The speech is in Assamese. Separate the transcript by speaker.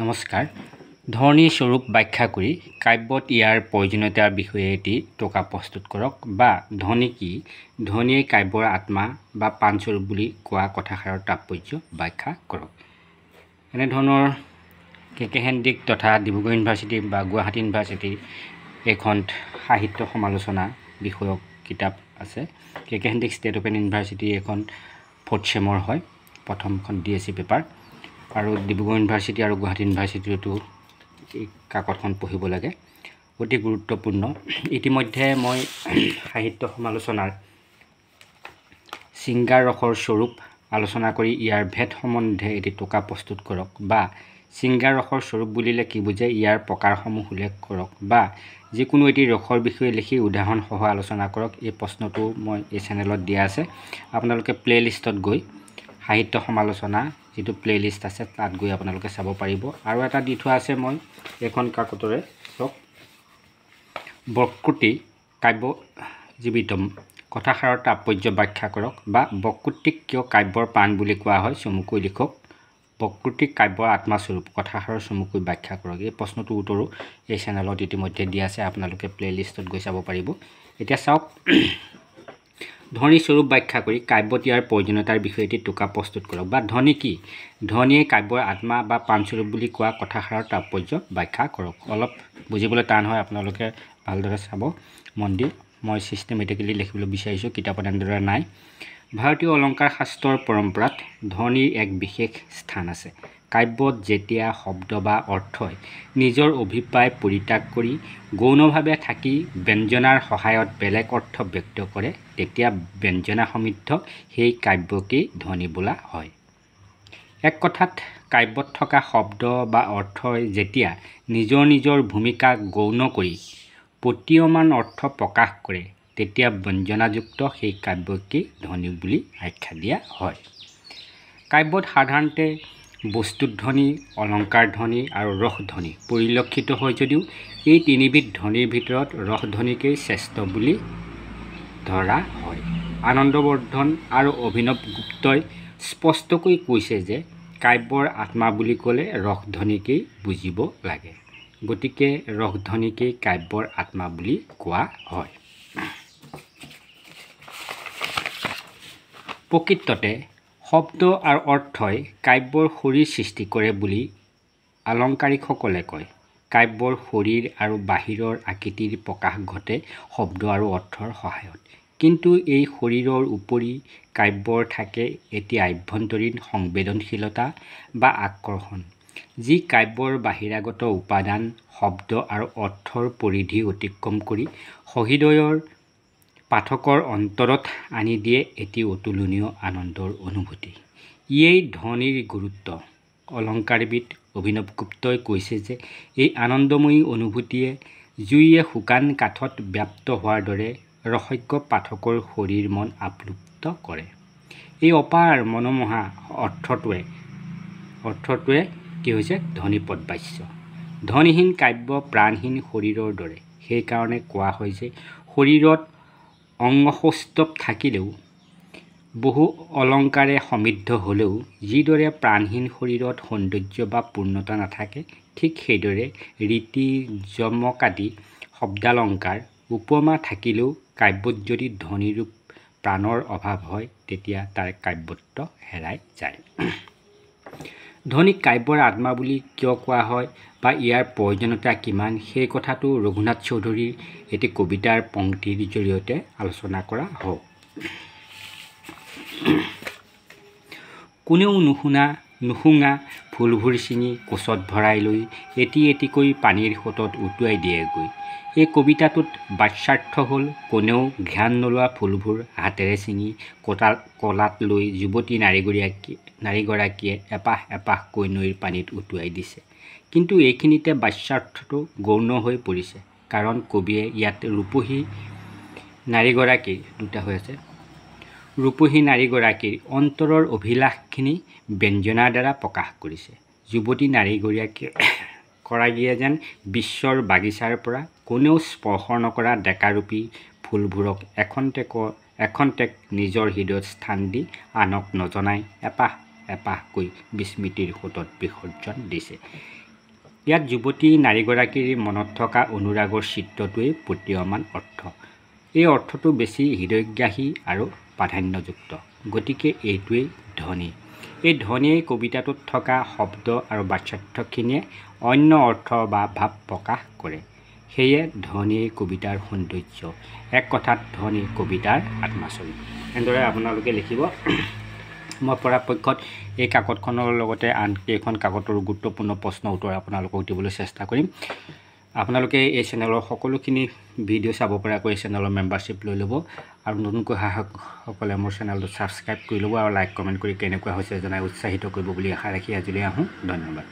Speaker 1: নমস্কাৰ। ধ্বনি স্বৰূপ ব্যাখ্যা কৰি কাব্যত ইয়াৰ প্ৰয়োজনীয়তাৰ বিষয়ে এটি টকা প্ৰস্তুত কৰক। বা ধ্বনি কি, ধ্বনিয়ে কাব্যৰ আত্মা বা প্ৰাণস্বৰূপ বুলি কোৱা কথাষাৰৰ তাৎপৰ্য ব্যাখ্যা কৰক। এনেধৰণৰ কে হেন্দ্ৰিক তথা ডিব্ৰুগড় ইউনিভাৰ্চিটি বা গুৱাহাটী ইউনিভাৰ্চিটিৰ এখন সাহিত্য সমালোচনা বিষয়ক কিতাপ আছে। কে হেন্দ্ৰিক ষ্টেট অপেন ইউনিভাৰ্চিটি এখন 4th চেমৰ হয়, প্ৰথমখন DSC পেপাৰ। আৰু ডিব্ৰুগড় ইউনিভাৰ্চিটি আৰু গুৱাহাটী ইউনিভাৰ্চিটিতো এই কাকতখন পঢ়িব লাগে, অতি গুৰুত্বপূৰ্ণ। ইতিমধ্যে মই সাহিত্য সমালোচনাৰ শৃংগাৰ ৰসৰ স্বৰূপ আলোচনা কৰি ইয়াৰ ভেদ সম্বন্ধে এটি টকা প্ৰস্তুত কৰক। বা শৃংগাৰ ৰসৰ স্বৰূপ বুলিলে কি বুজে, ইয়াৰ প্ৰকাৰসমূহ উল্লেখ কৰক। বা যিকোনো এটি ৰসৰ বিষয়ে লিখি উদাহৰণসহ আলোচনা কৰক। এই প্ৰশ্নটো মই এই চেনেলত দিয়া আছে। আপোনালোকে প্লেলিষ্টত গৈ সাহিত্য সমালোচনা যিটো প্লেলিষ্ট আছে তাত গৈ আপোনালোকে চাব পাৰিব। আৰু এটা দি থোৱা আছে মই এখন কাকতৰে, চাওক, বক্তৃতি কাব্য জীৱিতম, কথাষাৰৰ তাৎপৰ্য ব্যাখ্যা কৰক। বা বক্তৃতিক কিয় কাব্যৰ প্ৰাণ বুলি কোৱা হয়, চমুকৈ লিখক। বক্তৃতিক কাব্যৰ আত্মাস্বৰূপ, কথাষাৰৰ চমুকৈ ব্যাখ্যা কৰক। এই প্ৰশ্নটোৰ উত্তৰো এই চেনেলত ইতিমধ্যে দিয়া আছে, আপোনালোকে প্লেলিষ্টত গৈ চাব পাৰিব। এতিয়া চাওক, ধ্বনি স্বৰূপ ব্যাখ্যা কৰি কাব্যত ইয়াৰ প্ৰয়োজনীয়তাৰ বিষয়ে এটি টকা প্ৰস্তুত কৰক। বা ধ্বনি কি, ধ্বনিয়ে কাব্যৰ আত্মা বা প্ৰাণস্বৰূপ বুলি কোৱা কথাষাৰৰ তাৎপৰ্য ব্যাখ্যা কৰক। অলপ বুজিবলৈ টান হয়, আপোনালোকে ভালদৰে চাব মন দি। মই ছিষ্টেমেটিকেলি লিখিবলৈ বিচাৰিছোঁ, কিতাপত এনেদৰে নাই। ভাৰতীয় অলংকাৰ শাস্ত্ৰৰ পৰম্পৰাত ধ্বনিৰ এক বিশেষ স্থান আছে। কাব্যত যেতিয়া শব্দ বা অৰ্থই নিজৰ অভিপ্ৰায় পৰিত্যাগ কৰি গৌণভাৱে থাকি ব্যঞ্জনাৰ সহায়ত বেলেগ অৰ্থ ব্যক্ত কৰে, তেতিয়া ব্যঞ্জনা সমৃদ্ধ সেই কাব্যকেই ধ্বনি বোলা হয়। এক কথাত কাব্যত থকা শব্দ বা অৰ্থই যেতিয়া নিজৰ নিজৰ ভূমিকা গৌণ কৰি প্ৰতীয়মান অৰ্থ প্ৰকাশ কৰে, তেতিয়া ব্যঞ্জনাযুক্ত সেই কাব্যকেই ধ্বনি বুলি আখ্যা দিয়া হয়। কাব্যত সাধাৰণতে বস্তুধ্বনি, অলংকাৰ ধ্বনি আৰু ৰসধ্বনি পৰিলক্ষিত হয় যদিও এই তিনিবিধ ধ্বনিৰ ভিতৰত ৰসধ্বনিকেই শ্ৰেষ্ঠ বুলি ধৰা হয়। আনন্দবৰ্ধন আৰু অভিনৱ গুপ্তই স্পষ্টকৈ কৈছে যে কাব্যৰ আত্মা বুলি ক'লে ৰসধ্বনিকেই বুজিব লাগে। গতিকে ৰসধ্বনিকেই কাব্যৰ আত্মা বুলি কোৱা হয়। প্ৰকৃততে শব্দ আৰু অৰ্থই কাব্যৰ শৰীৰ সৃষ্টি কৰে বুলি আলংকাৰিকসকলে কয়। কাব্যৰ শৰীৰ আৰু বাহিৰৰ আকৃতিৰ প্ৰকাশ ঘটে শব্দ আৰু অৰ্থৰ সহায়ত। কিন্তু এই শৰীৰৰ উপৰি কাব্যৰ থাকে এটি আভ্যন্তৰীণ সংবেদনশীলতা বা আকৰ্ষণ, যি কাব্যৰ বাহিৰাগত উপাদান, শব্দ আৰু অৰ্থৰ পৰিধি অতিক্ৰম কৰি সহৃদয়ৰ পাঠকৰ অন্তৰত আনি দিয়ে এটি অতুলনীয় আনন্দৰ অনুভূতি। ইয়েই ধ্বনিৰ গুৰুত্ব। অলংকাৰবিদ অভিনৱ গুপ্তই কৈছে যে এই আনন্দময়ী অনুভূতিয়ে জুইয়ে শুকান কাঠত ব্যাপ্ত হোৱাৰ দৰে ৰসজ্ঞ পাঠকৰ শৰীৰ মন আপ্লুত কৰে। এই অপাৰ মনোমোহা অৰ্থটোৱে কি হৈছে, ধ্বনিপদ বাচ্য। ধ্বনিহীন কাব্য প্ৰাণহীন শৰীৰৰ দৰে। সেইকাৰণে কোৱা হয় যে শৰীৰত অংগসৌষ্ঠৱ থাকিলেও, বহু অলংকাৰে সমৃদ্ধ হ'লেও যিদৰে প্ৰাণহীন শৰীৰত সৌন্দৰ্য বা পূৰ্ণতা নাথাকে, ঠিক সেইদৰে ৰীতি যমকাদি শব্দালংকাৰ উপমা থাকিলেও কাব্যত যদি ধ্বনিৰূপ প্ৰাণৰ অভাৱ হয়, তেতিয়া তাৰ কাব্যত্ব হেৰাই যায়। ধ্বনিক কাব্যৰ আত্মা বুলি কিয় কোৱা হয় বা ইয়াৰ প্ৰয়োজনীয়তা কিমান, সেই কথাটো ৰঘুনাথ চৌধুৰীৰ এটি কবিতাৰ পংক্তিৰ জৰিয়তে আলোচনা কৰা হওক। কোনেও নুশুঙা ফুলবোৰ ছিঙি কোচত ভৰাই লৈ এটি এটিকৈ পানীৰ সোঁতত উটুৱাই দিয়েগৈ। এই কবিতাটোত বাচ্যাৰ্থ হ'ল, কোনেও ঘ্ৰাণ নোলোৱা ফুলবোৰ হাতেৰে ছিঙি কলাত লৈ যুৱতী নাৰীগৰাকীয়ে এপাহ এপাহকৈ নৈৰ পানীত উটুৱাই দিছে। কিন্তু এইখিনিতে বাচ্যাৰ্থটো গৌণ হৈ পৰিছে, কাৰণ কবিয়ে ইয়াত ৰূপহী নাৰীগৰাকীৰ অন্তৰৰ অভিলাষখিনি ব্যঞ্জনাৰ দ্বাৰা প্ৰকাশ কৰিছে। যুৱতী নাৰীগৰাকীয়ে যেন বিশ্বৰ বাগিচাৰ পৰা কোনেও স্পৰ্শ নকৰা ডেকাৰূপী ফুলবোৰক এখন্তেক নিজৰ হৃদয়ত স্থান দি আনক নজনাই এপাহ এপাহকৈ বিস্মৃতিৰ সোঁতত বিসৰ্জন দিছে। ইয়াত যুৱতী নাৰীগৰাকীৰ মনত থকা অনুৰাগৰ চিত্ৰটোৱেই প্ৰতীয়মান অৰ্থ। এই অৰ্থটো বেছি হৃদয়গ্ৰাহী আৰু প্ৰাধান্যযুক্ত, গতিকে এইটোৱেই ধ্বনি। এই ধ্বনিয়ে কবিতাটোত থকা শব্দ আৰু বাচ্যাৰ্থখিনিয়ে অন্য অৰ্থ বা ভাৱ প্ৰকাশ কৰে। সেয়ে ধ্বনিয়েই কবিতাৰ সৌন্দৰ্য। এক কথাত ধ্বনি কবিতাৰ আত্মাস্বৰূপ। এনেদৰে আপোনালোকে লিখিব। মই পৰাপক্ষত এই কাকতখনৰ লগতে আন কেইখন কাকতৰ গুৰুত্বপূৰ্ণ প্ৰশ্ন উত্তৰ আপোনালোকক দিবলৈ চেষ্টা কৰিম। আপোনালোকে এই চেনেলৰ সকলোখিনি ভিডিঅ' চাব পৰাকৈ এই চেনেলৰ মেম্বাৰশ্বিপ লৈ ল'ব আৰু নতুনকৈ সকলে মোৰ চেনেলটো ছাবস্ক্ৰাইব কৰি ল'ব আৰু লাইক কমেণ্ট কৰি কেনেকুৱা হৈছে জনাই উৎসাহিত কৰিব বুলি আশা ৰাখি আজিলৈ আহোঁ। ধন্যবাদ।